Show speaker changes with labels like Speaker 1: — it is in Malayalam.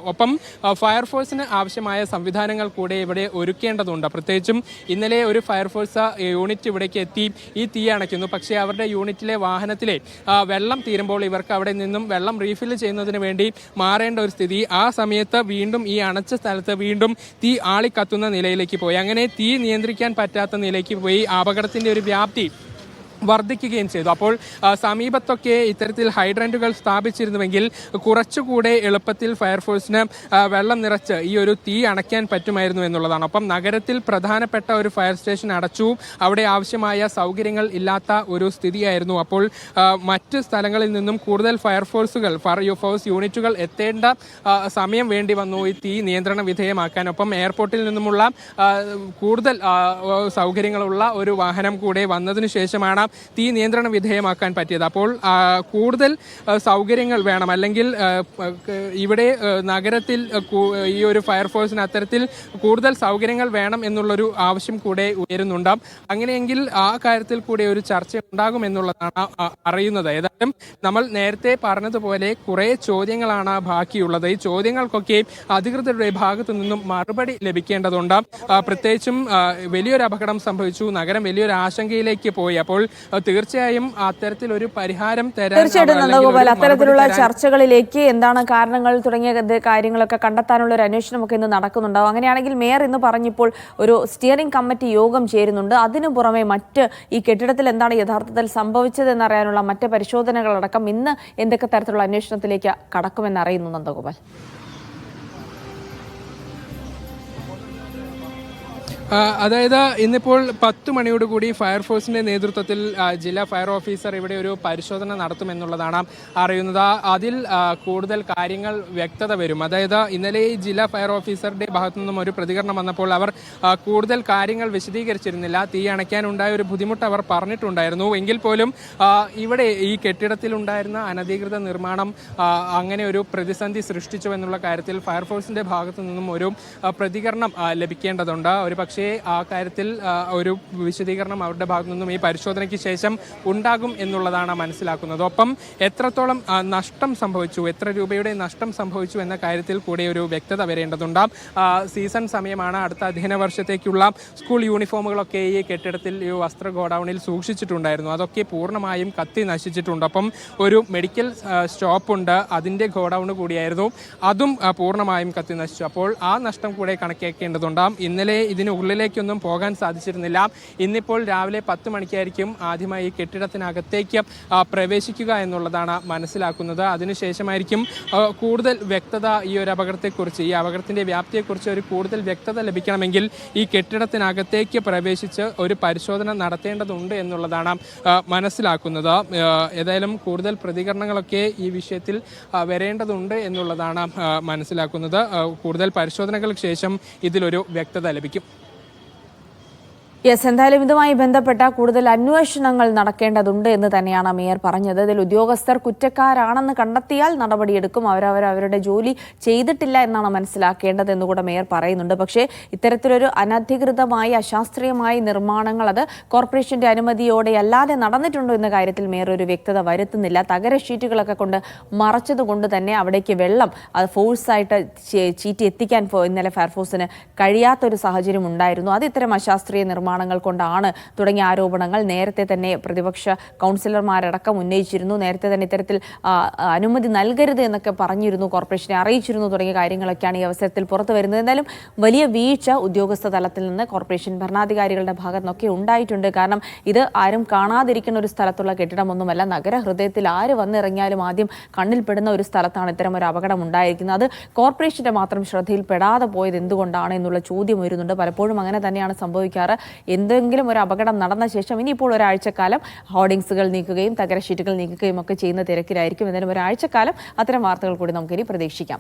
Speaker 1: ഒപ്പം ഫയർഫോഴ്സിന് ആവശ്യമായ സംവിധാനങ്ങൾ കൂടെ ഇവിടെ ഒരുക്കേണ്ടതുണ്ട്. പ്രത്യേകിച്ചും ഇന്നലെ ഒരു ഫയർഫോഴ്സ് യൂണിറ്റ് ഇവിടേക്ക് എത്തി ഈ തീ അണയ്ക്കുന്നു. പക്ഷേ അവരുടെ യൂണിറ്റിലെ വാഹനത്തിലെ വെള്ളം തീരുമ്പോൾ ഇവർക്ക് അവിടെ നിന്നും വെള്ളം റീഫില്ല് ചെയ്യുന്നതിന് വേണ്ടി മാറേണ്ട ഒരു സ്ഥിതി. ആ സമയത്ത് വീണ്ടും ഈ അണച്ച സ്ഥലത്ത് വീണ്ടും തീ ആളിക്കത്തുന്ന നിലയിലേക്ക് പോയി. അങ്ങനെ തീ നിയന്ത്രിക്കാൻ പറ്റാത്ത നിലയ്ക്ക് പോയി. അപകടത്തിന്റെ ഒരു വ്യാപ്തി വർദ്ധിക്കുകയും ചെയ്തു. അപ്പോൾ സമീപത്തൊക്കെ ഇത്തരത്തിൽ ഹൈഡ്രന്റുകൾ സ്ഥാപിച്ചിരുന്നുവെങ്കിൽ കുറച്ചുകൂടെ എളുപ്പത്തിൽ ഫയർഫോഴ്സിന് വെള്ളം നിറച്ച് ഈ ഒരു തീ അണയ്ക്കാൻ പറ്റുമായിരുന്നു എന്നുള്ളതാണ്. ഒപ്പം നഗരത്തിൽ പ്രധാനപ്പെട്ട ഒരു ഫയർ സ്റ്റേഷൻ അടച്ചു. അവിടെ ആവശ്യമായ സൗകര്യങ്ങൾ ഇല്ലാത്ത ഒരു സ്ഥിതിയായിരുന്നു. അപ്പോൾ മറ്റ് സ്ഥലങ്ങളിൽ നിന്നും കൂടുതൽ ഫയർഫോഴ്സ് യൂണിറ്റുകൾ എത്തേണ്ട സമയം വേണ്ടി വന്നു ഈ തീ നിയന്ത്രണ വിധേയമാക്കാൻ. ഒപ്പം എയർപോർട്ടിൽ നിന്നുമുള്ള കൂടുതൽ സൗകര്യങ്ങളുള്ള ഒരു വാഹനം കൂടെ വന്നതിനു ശേഷമാണ് തീ നിയന്ത്രണ വിധേയമാക്കാൻ പറ്റിയത്. അപ്പോൾ കൂടുതൽ സൗകര്യങ്ങൾ വേണം, അല്ലെങ്കിൽ ഇവിടെ നഗരത്തിൽ ഈ ഒരു ഫയർഫോഴ്സിന് അത്തരത്തിൽ കൂടുതൽ സൗകര്യങ്ങൾ വേണം എന്നുള്ളൊരു ആവശ്യം കൂടെ ഉയരുന്നുണ്ട്. അങ്ങനെയെങ്കിൽ ആ കാര്യത്തിൽ കൂടെ ഒരു ചർച്ച ഉണ്ടാകും എന്നുള്ളതാണ് അറിയുന്നത്. ഏതായാലും നമ്മൾ നേരത്തെ പറഞ്ഞതുപോലെ കുറേ ചോദ്യങ്ങളാണ് ബാക്കിയുള്ളത്. ഈ ചോദ്യങ്ങൾക്കൊക്കെ അധികൃതരുടെ ഭാഗത്തു നിന്നും മറുപടി ലഭിക്കേണ്ടതുണ്ട്. പ്രത്യേകിച്ചും വലിയൊരു അപകടം സംഭവിച്ചു, നഗരം വലിയൊരു ആശങ്കയിലേക്ക് പോയി. അപ്പോൾ തീർച്ചയായും അത്തരത്തിലൊരു പരിഹാരം
Speaker 2: തീർച്ചയായിട്ടും നന്ദഗോപാൽ, അത്തരത്തിലുള്ള ചർച്ചകളിലേക്ക് എന്താണ് കാരണങ്ങൾ തുടങ്ങിയ കാര്യങ്ങളൊക്കെ കണ്ടെത്താനുള്ള ഒരു അന്വേഷണമൊക്കെ ഇന്ന് നടക്കുന്നുണ്ടാവും. അങ്ങനെയാണെങ്കിൽ മേയർ ഇന്ന് പറഞ്ഞപ്പോൾ ഒരു സ്റ്റിയറിംഗ് കമ്മിറ്റി യോഗം ചേരുന്നുണ്ട്. അതിനു പുറമെ മറ്റ് ഈ കെട്ടിടത്തിൽ എന്താണ് യഥാർത്ഥത്തിൽ സംഭവിച്ചതെന്നറിയാനുള്ള മറ്റ് പരിശോധനകളടക്കം ഇന്ന് എന്തൊക്കെ തരത്തിലുള്ള അന്വേഷണത്തിലേക്ക് കടക്കുമെന്ന് അറിയുന്നു നന്ദഗോപാൽ?
Speaker 1: അതായത് ഇന്നിപ്പോൾ 10 മണിയോടുകൂടി ഫയർഫോഴ്സിന്റെ നേതൃത്വത്തിൽ ജില്ലാ ഫയർ ഓഫീസർ ഇവിടെ ഒരു പരിശോധന നടത്തുമെന്നുള്ളതാണ് അറിയുന്നത്. അതിൽ കൂടുതൽ കാര്യങ്ങൾ വ്യക്തത വരും. അതായത് ഇന്നലെ ഈ ജില്ലാ ഫയർ ഓഫീസറുടെ ഭാഗത്തു നിന്നും ഒരു പ്രതികരണം വന്നപ്പോൾ അവർ കൂടുതൽ കാര്യങ്ങൾ വിശദീകരിച്ചിരുന്നില്ല. തീ അണയ്ക്കാനുണ്ടായ ഒരു ബുദ്ധിമുട്ട് അവർ പറഞ്ഞിട്ടുണ്ടായിരുന്നു. എങ്കിൽ പോലും ഇവിടെ ഈ കെട്ടിടത്തിലുണ്ടായിരുന്ന അനധികൃത നിർമ്മാണം അങ്ങനെ ഒരു പ്രതിസന്ധി സൃഷ്ടിച്ചു എന്നുള്ള കാര്യത്തിൽ ഫയർഫോഴ്സിന്റെ ഭാഗത്തു നിന്നും ഒരു പ്രതികരണം ലഭിക്കേണ്ടതുണ്ട്. ഒരു പക്ഷേ ആ കാര്യത്തിൽ ഒരു വിശദീകരണം അവരുടെ ഭാഗത്തു നിന്നും ഈ പരിശോധനയ്ക്ക് ശേഷം ഉണ്ടാകും എന്നുള്ളതാണ് മനസ്സിലാക്കുന്നത്. ഒപ്പം എത്രത്തോളം നഷ്ടം സംഭവിച്ചു, എത്ര രൂപയുടെ നഷ്ടം സംഭവിച്ചു എന്ന കാര്യത്തിൽ കൂടെ ഒരു വ്യക്തത വരേണ്ടതുണ്ട്. സീസൺ സമയമാണ്. അടുത്ത അധ്യയന വർഷത്തേക്കുള്ള സ്കൂൾ യൂണിഫോമുകളൊക്കെ ഈ കെട്ടിടത്തിൽ ഈ വസ്ത്ര ഗോഡൌണിൽ സൂക്ഷിച്ചിട്ടുണ്ടായിരുന്നു. അതൊക്കെ പൂർണ്ണമായും കത്തി നശിച്ചിട്ടുണ്ട്. അപ്പം ഒരു മെഡിക്കൽ സ്റ്റോപ്പുണ്ട്, അതിൻ്റെ ഗോഡൌൺ കൂടിയായിരുന്നു, അതും പൂർണ്ണമായും കത്തി നശിച്ചു. അപ്പോൾ ആ നഷ്ടം കൂടെ കണക്കാക്കേണ്ടതുണ്ട്. ഇന്നലെ ഇതിന് ഉള്ളിലേക്കൊന്നും പോകാൻ സാധിച്ചിരുന്നില്ല. ഇന്നിപ്പോൾ രാവിലെ 10 മണിക്കായിരിക്കും ആദ്യമായി ഈ കെട്ടിടത്തിനകത്തേക്ക് പ്രവേശിക്കുക എന്നുള്ളതാണ് മനസ്സിലാക്കുന്നത്. അതിനുശേഷമായിരിക്കും കൂടുതൽ വ്യക്തത ഈ ഒരു അപകടത്തെക്കുറിച്ച്, ഈ അപകടത്തിന്റെ വ്യാപ്തിയെക്കുറിച്ച് ഒരു കൂടുതൽ വ്യക്തത ലഭിക്കണമെങ്കിൽ ഈ കെട്ടിടത്തിനകത്തേക്ക് പ്രവേശിച്ച് ഒരു പരിശോധന നടത്തേണ്ടതുണ്ട് എന്നുള്ളതാണ് മനസ്സിലാക്കുന്നത്. ഏതായാലും കൂടുതൽ പ്രതികരണങ്ങളൊക്കെ ഈ വിഷയത്തിൽ വരേണ്ടതുണ്ട് എന്നുള്ളതാണ് മനസ്സിലാക്കുന്നത്. കൂടുതൽ പരിശോധനകൾക്ക് ശേഷം ഇതിലൊരു വ്യക്തത ലഭിക്കും.
Speaker 2: എന്തായാലും ഇതുമായി ബന്ധപ്പെട്ട കൂടുതൽ അന്വേഷണങ്ങൾ നടക്കേണ്ടതുണ്ട് എന്ന് തന്നെയാണ് മേയർ പറഞ്ഞത്. ഇതിൽ ഉദ്യോഗസ്ഥർ കുറ്റക്കാരാണെന്ന് കണ്ടെത്തിയാൽ നടപടിയെടുക്കും. അവരുടെ ജോലി ചെയ്തിട്ടില്ല എന്നാണ് മനസ്സിലാക്കേണ്ടത് എന്നുകൂടെ മേയർ പറയുന്നുണ്ട്. പക്ഷേ ഇത്തരത്തിലൊരു അനധികൃതമായി അശാസ്ത്രീയമായ നിർമ്മാണങ്ങൾ അത് കോർപ്പറേഷന്റെ അനുമതിയോടെ അല്ലാതെ നടന്നിട്ടുണ്ടോ എന്ന കാര്യത്തിൽ മേയർ ഒരു വ്യക്തത വരുത്തുന്നില്ല. തകര ഷീറ്റുകളൊക്കെ കൊണ്ട് മറച്ചതുകൊണ്ട് തന്നെ അവിടേക്ക് വെള്ളം അത് ഫോഴ്സായിട്ട് ചീറ്റി എത്തിക്കാൻ ഇന്നലെ ഫയർഫോഴ്സിന് കഴിയാത്തൊരു സാഹചര്യം ഉണ്ടായിരുന്നു. അത് ഇത്തരം അശാസ്ത്രീയ നിർമ്മാണങ്ങൾ കൊണ്ടാണ് തുടങ്ങിയ ആരോപണങ്ങൾ നേരത്തെ തന്നെ പ്രതിപക്ഷ കൗൺസിലർമാരടക്കം ഉന്നയിച്ചിരുന്നു. നേരത്തെ തന്നെ ഇത്തരത്തിൽ അനുമതി നൽകരുത് എന്നൊക്കെ പറഞ്ഞിരുന്നു, കോർപ്പറേഷനെ അറിയിച്ചിരുന്നു തുടങ്ങിയ കാര്യങ്ങളൊക്കെയാണ് ഈ അവസരത്തിൽ പുറത്തു വരുന്നത്. എന്തായാലും വലിയ വീഴ്ച ഉദ്യോഗസ്ഥ തലത്തിൽ നിന്ന് കോർപ്പറേഷൻ ഭരണാധികാരികളുടെ ഭാഗത്തു നിന്നൊക്കെ ഉണ്ടായിട്ടുണ്ട്. കാരണം ഇത് ആരും കാണാതിരിക്കുന്ന ഒരു സ്ഥലത്തുള്ള കെട്ടിടമൊന്നുമല്ല. നഗരഹൃദയത്തിൽ ആര് വന്നിറങ്ങിയാലും ആദ്യം കണ്ണിൽപ്പെടുന്ന ഒരു സ്ഥലത്താണ് ഇത്തരം ഒരു അപകടം ഉണ്ടായിരിക്കുന്നത്. അത് കോർപ്പറേഷന്റെ മാത്രം ശ്രദ്ധയിൽപ്പെടാതെ പോയത് എന്തുകൊണ്ടാണ് എന്നുള്ള ചോദ്യം വരുന്നുണ്ട്. പലപ്പോഴും അങ്ങനെ തന്നെയാണ് സംഭവിക്കാറ്. എന്തെങ്കിലും ഒരു അപകടം നടന്ന ശേഷം ഇനിയിപ്പോൾ ഒരാഴ്ചക്കാലം ഹോർഡിങ്സുകൾ നീക്കുകയും തകര ഷീറ്റുകൾ നീക്കുകയും ഒക്കെ ചെയ്യുന്ന തിരക്കിലായിരിക്കും. എന്തായാലും ഒരാഴ്ചക്കാലം അത്തരം വാർത്തകൾ കൂടി നമുക്കിനി പ്രതീക്ഷിക്കാം.